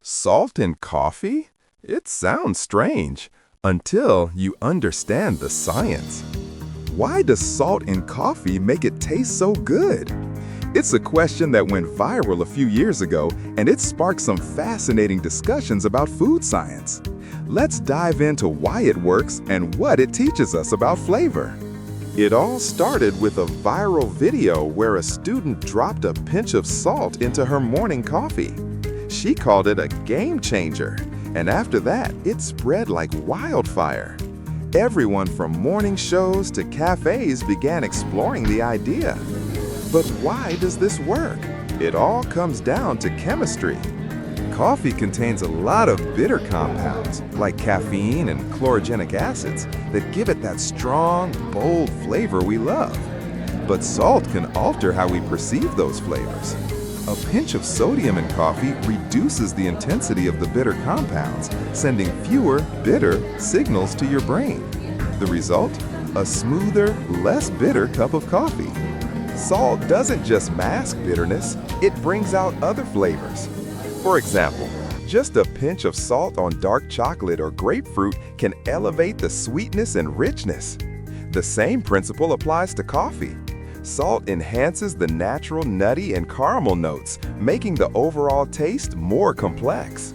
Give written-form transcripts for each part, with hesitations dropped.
Salt in coffee? It sounds strange until you understand the science. Why does salt in coffee make it taste so good? It's a question that went viral a few years ago, and it sparked some fascinating discussions about food science. Let's dive into why it works and what it teaches us about flavor. It all started with a viral video where a student dropped a pinch of salt into her morning coffee. She called it a game changer, and after that, it spread like wildfire. Everyone from morning shows to cafés began exploring the idea. But why does this work? It all comes down to chemistry. Coffee contains a lot of bitter compounds, like caffeine and chlorogenic acids, that give it that strong, bold flavor we love. But salt can alter how we perceive those flavors. A pinch of sodium in coffee reduces the intensity of the bitter compounds, sending fewer, bitter signals to your brain. The result? A smoother, less bitter cup of coffee. Salt doesn't just mask bitterness, it brings out other flavors. For example, just a pinch of salt on dark chocolate or grapefruit can elevate the sweetness and richness. The same principle applies to coffee. Salt enhances the natural nutty and caramel notes, making the overall taste more complex.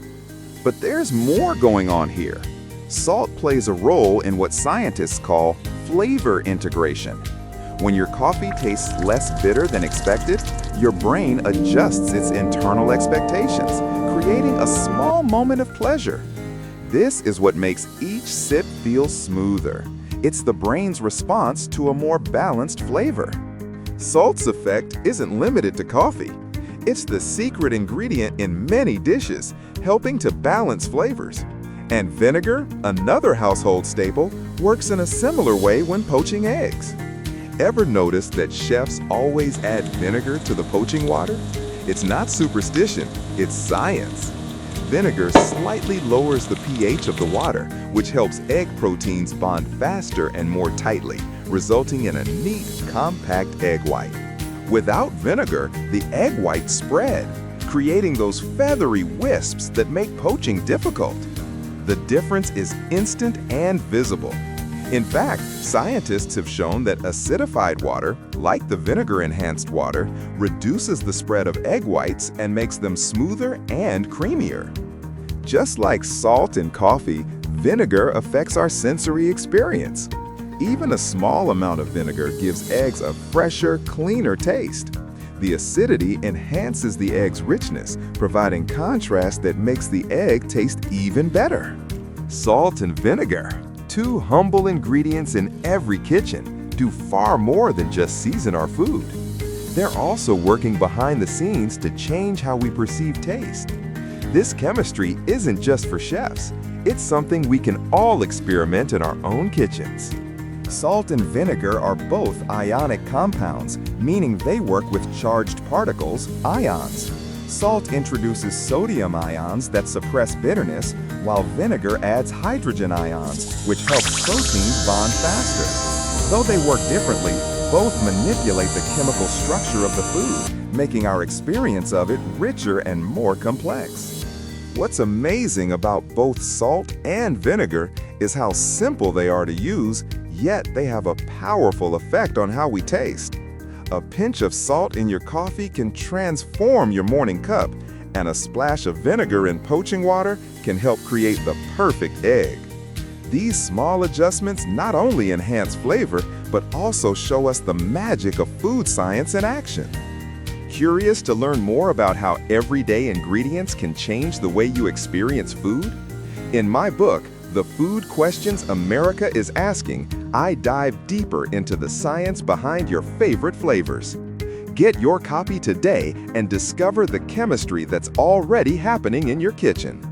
But there's more going on here. Salt plays a role in what scientists call flavor integration. When your coffee tastes less bitter than expected, your brain adjusts its internal expectations, creating a small moment of pleasure. This is what makes each sip feel smoother. It's the brain's response to a more balanced flavor. Salt's effect isn't limited to coffee. It's the secret ingredient in many dishes, helping to balance flavors. And vinegar, another household staple, works in a similar way when poaching eggs. Ever notice that chefs always add vinegar to the poaching water? It's not superstition, it's science. Vinegar slightly lowers the pH of the water, which helps egg proteins bond faster and more tightly, resulting in a neat, compact egg white. Without vinegar, the egg whites spread, creating those feathery wisps that make poaching difficult. The difference is instant and visible. In fact, scientists have shown that acidified water, like the vinegar-enhanced water, reduces the spread of egg whites and makes them smoother and creamier. Just like salt in coffee, vinegar affects our sensory experience. Even a small amount of vinegar gives eggs a fresher, cleaner taste. The acidity enhances the egg's richness, providing contrast that makes the egg taste even better. Salt and vinegar, two humble ingredients in every kitchen, do far more than just season our food. They're also working behind the scenes to change how we perceive taste. This chemistry isn't just for chefs. It's something we can all experiment in our own kitchens. Salt and vinegar are both ionic compounds, meaning they work with charged particles, ions. Salt introduces sodium ions that suppress bitterness, while vinegar adds hydrogen ions, which helps proteins bond faster. Though they work differently, both manipulate the chemical structure of the food, making our experience of it richer and more complex. What's amazing about both salt and vinegar is how simple they are to use, yet they have a powerful effect on how we taste. A pinch of salt in your coffee can transform your morning cup, and a splash of vinegar in poaching water can help create the perfect egg. These small adjustments not only enhance flavor, but also show us the magic of food science in action. Curious to learn more about how everyday ingredients can change the way you experience food? In my book, The Food Questions America is Asking, I dive deeper into the science behind your favorite flavors. Get your copy today and discover the chemistry that's already happening in your kitchen.